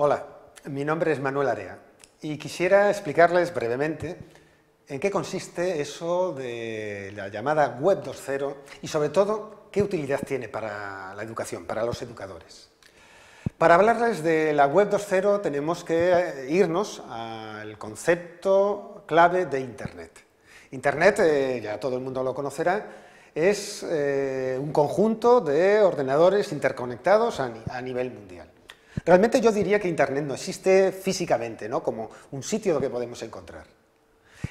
Hola, mi nombre es Manuel Area y quisiera explicarles brevemente en qué consiste eso de la llamada Web 2.0 y sobre todo qué utilidad tiene para la educación, para los educadores. Para hablarles de la Web 2.0 tenemos que irnos al concepto clave de Internet. Internet, ya todo el mundo lo conocerá, es un conjunto de ordenadores interconectados a nivel mundial. Realmente yo diría que Internet no existe físicamente, ¿no?, como un sitio que podemos encontrar.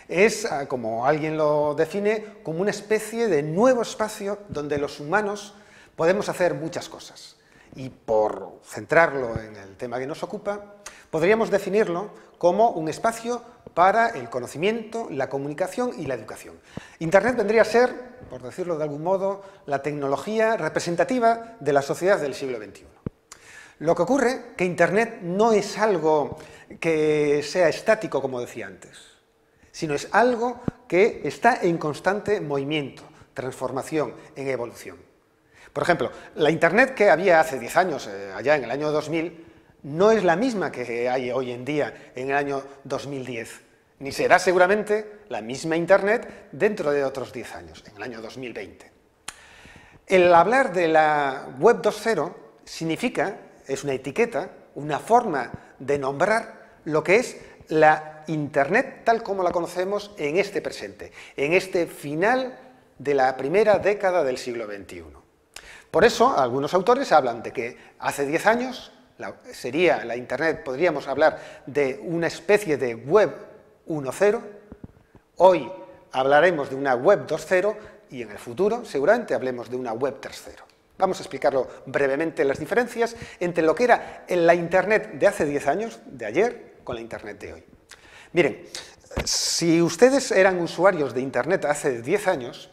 Es, como alguien lo define, como una especie de nuevo espacio donde los humanos podemos hacer muchas cosas. Y por centrarlo en el tema que nos ocupa, podríamos definirlo como un espacio para el conocimiento, la comunicación y la educación. Internet vendría a ser, por decirlo de algún modo, la tecnología representativa de la sociedad del siglo XXI. Lo que ocurre es que Internet no es algo que sea estático, como decía antes, sino es algo que está en constante movimiento, transformación, en evolución. Por ejemplo, la Internet que había hace 10 años, allá en el año 2000, no es la misma que hay hoy en día, en el año 2010, ni será seguramente la misma Internet dentro de otros 10 años, en el año 2020. El hablar de la Web 2.0 significa, es una etiqueta, una forma de nombrar lo que es la Internet tal como la conocemos en este presente, en este final de la primera década del siglo XXI. Por eso, algunos autores hablan de que hace 10 años sería la Internet, podríamos hablar de una especie de Web 1.0, hoy hablaremos de una Web 2.0 y en el futuro seguramente hablemos de una Web 3.0. Vamos a explicarlo brevemente, las diferencias entre lo que era la Internet de hace 10 años, de ayer, con la Internet de hoy. Miren, si ustedes eran usuarios de Internet hace 10 años,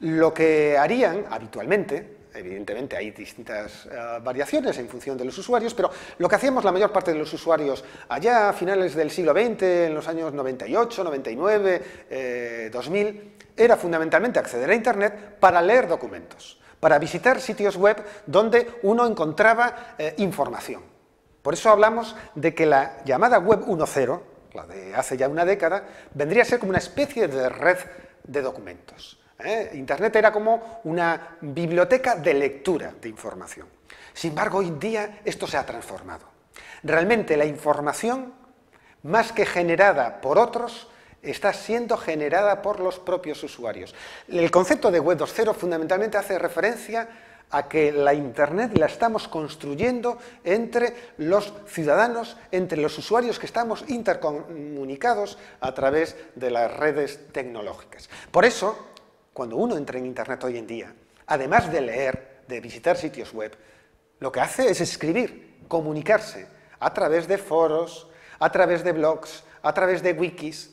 lo que harían habitualmente, evidentemente hay distintas variaciones en función de los usuarios, pero lo que hacíamos la mayor parte de los usuarios allá a finales del siglo XX, en los años 98, 99, 2000, era fundamentalmente acceder a Internet para leer documentos, para visitar sitios web donde uno encontraba información. Por eso hablamos de que la llamada Web 1.0, la de hace ya una década, vendría a ser como una especie de red de documentos. Internet era como una biblioteca de lectura de información. Sin embargo, hoy en día esto se ha transformado. Realmente la información, más que generada por otros, está siendo generada por los propios usuarios. El concepto de Web 2.0 fundamentalmente hace referencia a que la Internet la estamos construyendo entre los ciudadanos, entre los usuarios que estamos intercomunicados a través de las redes tecnológicas. Por eso, cuando uno entra en Internet hoy en día, además de leer, de visitar sitios web, lo que hace es escribir, comunicarse a través de foros, a través de blogs, a través de wikis.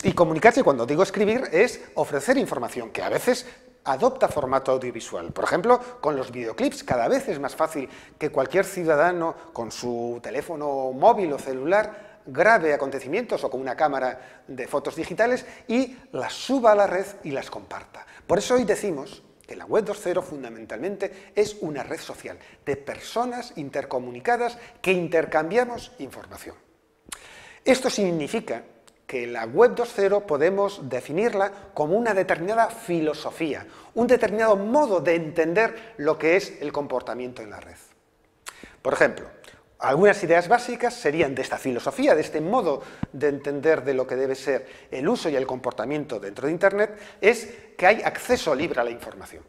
Y comunicarse, cuando digo escribir, es ofrecer información que a veces adopta formato audiovisual. Por ejemplo, con los videoclips cada vez es más fácil que cualquier ciudadano con su teléfono móvil o celular grabe acontecimientos o con una cámara de fotos digitales y las suba a la red y las comparta. Por eso hoy decimos que la Web 2.0 fundamentalmente es una red social de personas intercomunicadas que intercambiamos información. Esto significa que la Web 2.0 podemos definirla como una determinada filosofía, un determinado modo de entender lo que es el comportamiento en la red. Por ejemplo, algunas ideas básicas serían de esta filosofía, de este modo de entender de lo que debe ser el uso y el comportamiento dentro de Internet, es que hay acceso libre a la información.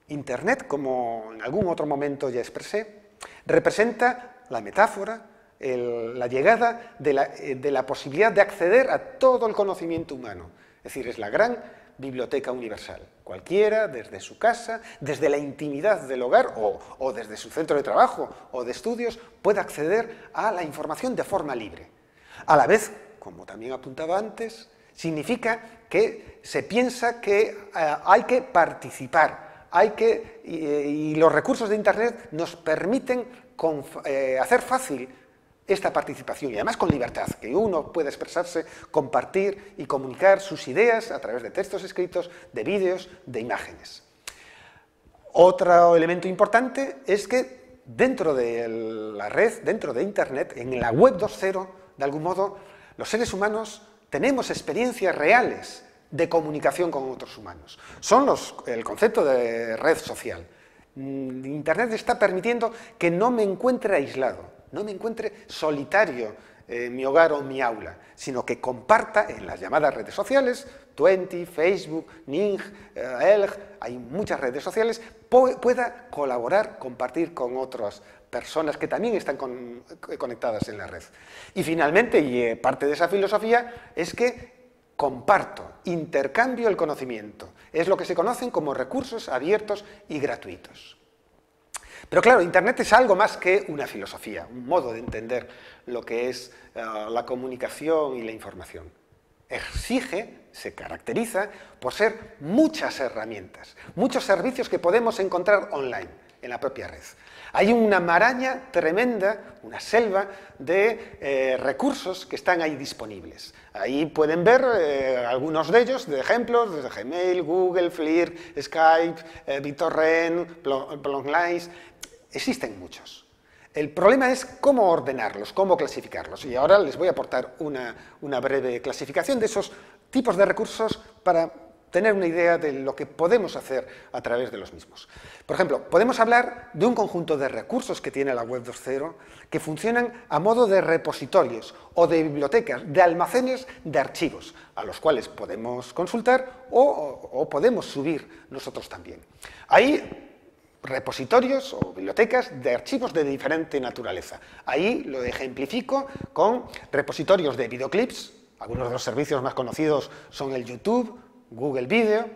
Internet, como en algún otro momento ya expresé, representa la metáfora, la llegada de la posibilidad de acceder a todo el conocimiento humano. Es decir, es la gran biblioteca universal. Cualquiera, desde su casa, desde la intimidad del hogar o desde su centro de trabajo o de estudios, puede acceder a la información de forma libre. A la vez, como también apuntaba antes, significa que se piensa que hay que participar, y los recursos de Internet nos permiten hacer fácil esta participación, y además con libertad, que uno puede expresarse, compartir y comunicar sus ideas a través de textos escritos, de vídeos, de imágenes. Otro elemento importante es que dentro de la red, dentro de Internet, en la web 2.0, de algún modo, los seres humanos tenemos experiencias reales de comunicación con otros humanos. Son el concepto de red social. Internet está permitiendo que no me encuentre aislado, no me encuentre solitario en mi hogar o en mi aula, sino que comparta en las llamadas redes sociales, Twenty, Facebook, Ning, Elg, hay muchas redes sociales, pueda colaborar, compartir con otras personas que también están conectadas en la red. Y finalmente, y parte de esa filosofía, es que comparto, intercambio el conocimiento. Es lo que se conocen como recursos abiertos y gratuitos. Pero claro, Internet es algo más que una filosofía, un modo de entender lo que es la comunicación y la información. Exige, se caracteriza por ser muchas herramientas, muchos servicios que podemos encontrar online, en la propia red. Hay una maraña tremenda, una selva de recursos que están ahí disponibles. Ahí pueden ver algunos de ellos, de ejemplos, desde Gmail, Google, Flickr, Skype, BitTorrent, Plotlines. Existen muchos. El problema es cómo ordenarlos, cómo clasificarlos. Y ahora les voy a aportar una breve clasificación de esos tipos de recursos para tener una idea de lo que podemos hacer a través de los mismos. Por ejemplo, podemos hablar de un conjunto de recursos que tiene la web 2.0 que funcionan a modo de repositorios o de bibliotecas, de almacenes de archivos, a los cuales podemos consultar o podemos subir nosotros también. Hay repositorios o bibliotecas de archivos de diferente naturaleza. Ahí lo ejemplifico con repositorios de videoclips. Algunos de los servicios más conocidos son el YouTube, Google Video.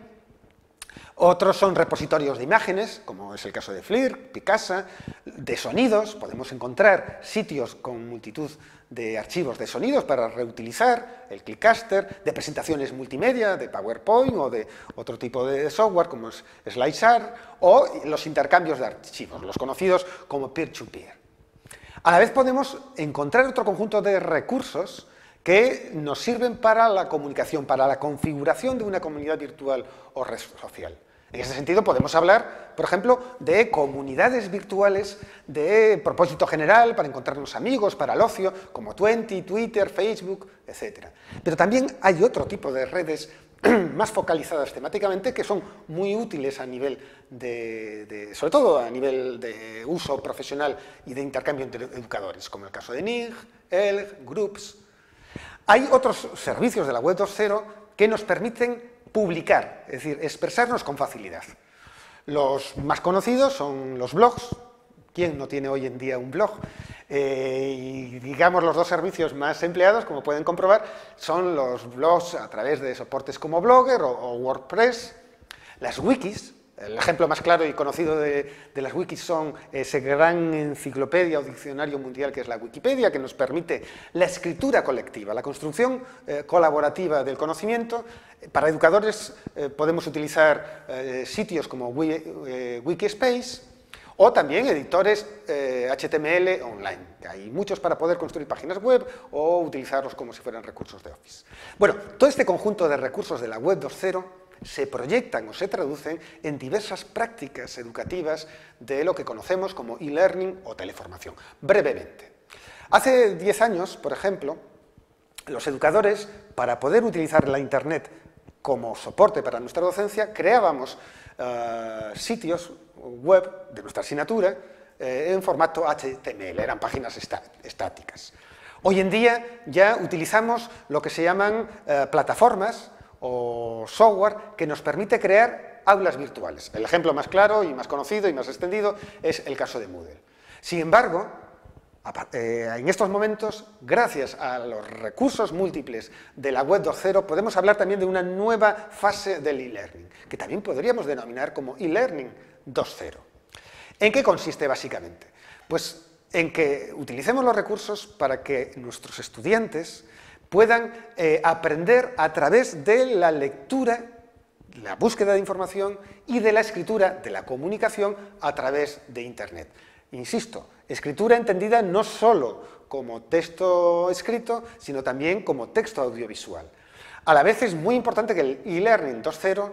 Otros son repositorios de imágenes, como es el caso de Flickr, Picasa, de sonidos. Podemos encontrar sitios con multitud de archivos de sonidos para reutilizar, el Clickcaster, de presentaciones multimedia, de PowerPoint o de otro tipo de software como es SlideShare, o los intercambios de archivos, los conocidos como peer-to-peer. A la vez podemos encontrar otro conjunto de recursos que nos sirven para la comunicación, para la configuración de una comunidad virtual o red social. En ese sentido podemos hablar, por ejemplo, de comunidades virtuales de propósito general para encontrarnos amigos, para el ocio, como Twenty, Twitter, Facebook, etc. Pero también hay otro tipo de redes más focalizadas temáticamente que son muy útiles a nivel sobre todo a nivel de uso profesional y de intercambio entre educadores, como el caso de Ning, Elg, Groups. Hay otros servicios de la web 2.0 que nos permiten publicar, es decir, expresarnos con facilidad. Los más conocidos son los blogs. ¿Quién no tiene hoy en día un blog? Y digamos los dos servicios más empleados, como pueden comprobar, son los blogs a través de soportes como Blogger o WordPress, las wikis. El ejemplo más claro y conocido de las wikis son ese gran enciclopedia o diccionario mundial que es la Wikipedia, que nos permite la escritura colectiva, la construcción colaborativa del conocimiento. Para educadores podemos utilizar sitios como Wikispace o también editores HTML online. Hay muchos para poder construir páginas web o utilizarlos como si fueran recursos de Office. Bueno, todo este conjunto de recursos de la web 2.0 se proyectan o se traducen en diversas prácticas educativas de lo que conocemos como e-learning o teleformación. Brevemente. Hace 10 años, por ejemplo, los educadores, para poder utilizar la Internet como soporte para nuestra docencia, creábamos sitios web de nuestra asignatura en formato HTML, eran páginas estáticas. Hoy en día ya utilizamos lo que se llaman plataformas o software que nos permite crear aulas virtuales. El ejemplo más claro y más conocido y más extendido es el caso de Moodle. Sin embargo, en estos momentos, gracias a los recursos múltiples de la web 2.0, podemos hablar también de una nueva fase del e-learning, que también podríamos denominar como e-learning 2.0. ¿En qué consiste básicamente? Pues en que utilicemos los recursos para que nuestros estudiantes puedan aprender a través de la lectura, la búsqueda de información y de la escritura, de la comunicación a través de Internet. Insisto, escritura entendida no solo como texto escrito, sino también como texto audiovisual. A la vez es muy importante que el e-learning 2.0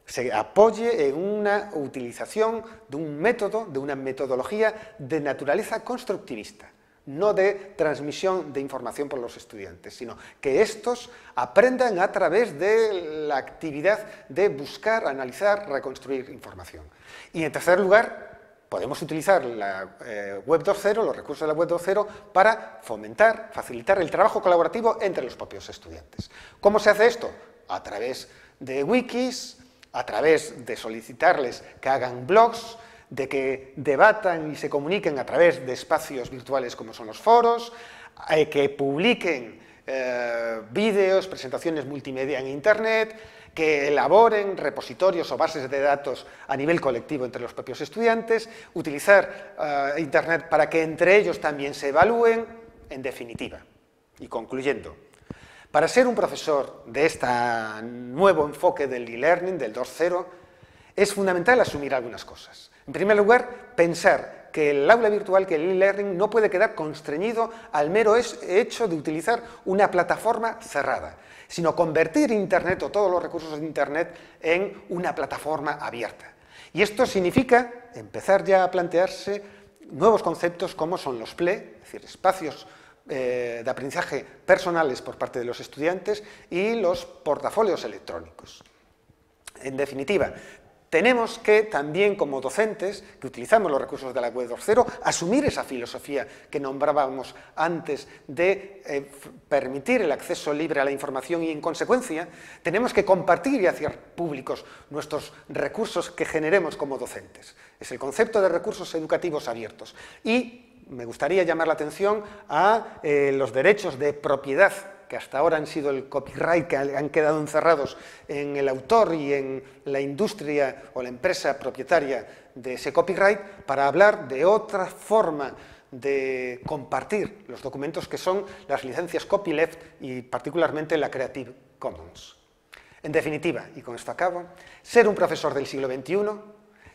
se apoye en una utilización de un método, de una metodología de naturaleza constructivista, no de transmisión de información por los estudiantes, sino que estos aprendan a través de la actividad de buscar, analizar, reconstruir información. Y en tercer lugar, podemos utilizar la Web 2.0, los recursos de la Web 2.0, para fomentar, facilitar el trabajo colaborativo entre los propios estudiantes. ¿Cómo se hace esto? A través de wikis, a través de solicitarles que hagan blogs, de que debatan y se comuniquen a través de espacios virtuales como son los foros, que publiquen vídeos, presentaciones multimedia en Internet, que elaboren repositorios o bases de datos a nivel colectivo entre los propios estudiantes, utilizar Internet para que entre ellos también se evalúen, en definitiva. Y concluyendo, para ser un profesor de este nuevo enfoque del e-learning, del 2.0, es fundamental asumir algunas cosas. En primer lugar, pensar que el aula virtual, que el e-learning, no puede quedar constreñido al mero hecho de utilizar una plataforma cerrada, sino convertir Internet o todos los recursos de Internet en una plataforma abierta. Y esto significa empezar ya a plantearse nuevos conceptos como son los PLE, es decir, espacios de aprendizaje personales por parte de los estudiantes, y los portafolios electrónicos. En definitiva, tenemos que también, como docentes, que utilizamos los recursos de la Web 2.0, asumir esa filosofía que nombrábamos antes de permitir el acceso libre a la información y, en consecuencia, tenemos que compartir y hacer públicos nuestros recursos que generemos como docentes. Es el concepto de recursos educativos abiertos. Y me gustaría llamar la atención a los derechos de propiedad, que hasta ahora han sido el copyright, que han quedado encerrados en el autor y en la industria o la empresa propietaria de ese copyright, para hablar de otra forma de compartir los documentos, que son las licencias copyleft y particularmente la Creative Commons. En definitiva, y con esto acabo, ser un profesor del siglo XXI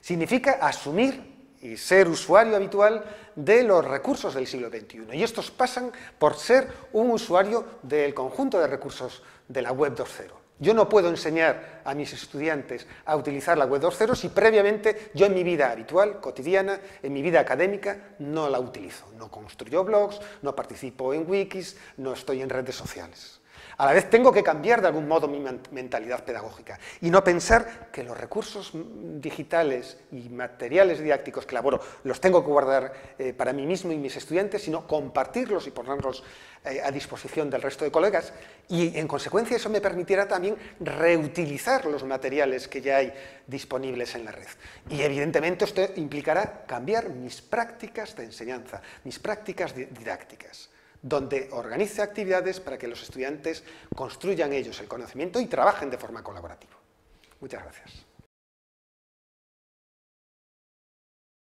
significa asumir y ser usuario habitual de los recursos del siglo XXI. Y estos pasan por ser un usuario del conjunto de recursos de la Web 2.0. Yo no puedo enseñar a mis estudiantes a utilizar la Web 2.0 si previamente yo en mi vida habitual, cotidiana, en mi vida académica, no la utilizo. No construyo blogs, no participo en wikis, no estoy en redes sociales. A la vez tengo que cambiar de algún modo mi mentalidad pedagógica y no pensar que los recursos digitales y materiales didácticos que elaboro los tengo que guardar para mí mismo y mis estudiantes, sino compartirlos y ponerlos a disposición del resto de colegas, y en consecuencia eso me permitirá también reutilizar los materiales que ya hay disponibles en la red. Y evidentemente esto implicará cambiar mis prácticas de enseñanza, mis prácticas didácticas, donde organice actividades para que los estudiantes construyan ellos el conocimiento y trabajen de forma colaborativa. Muchas gracias.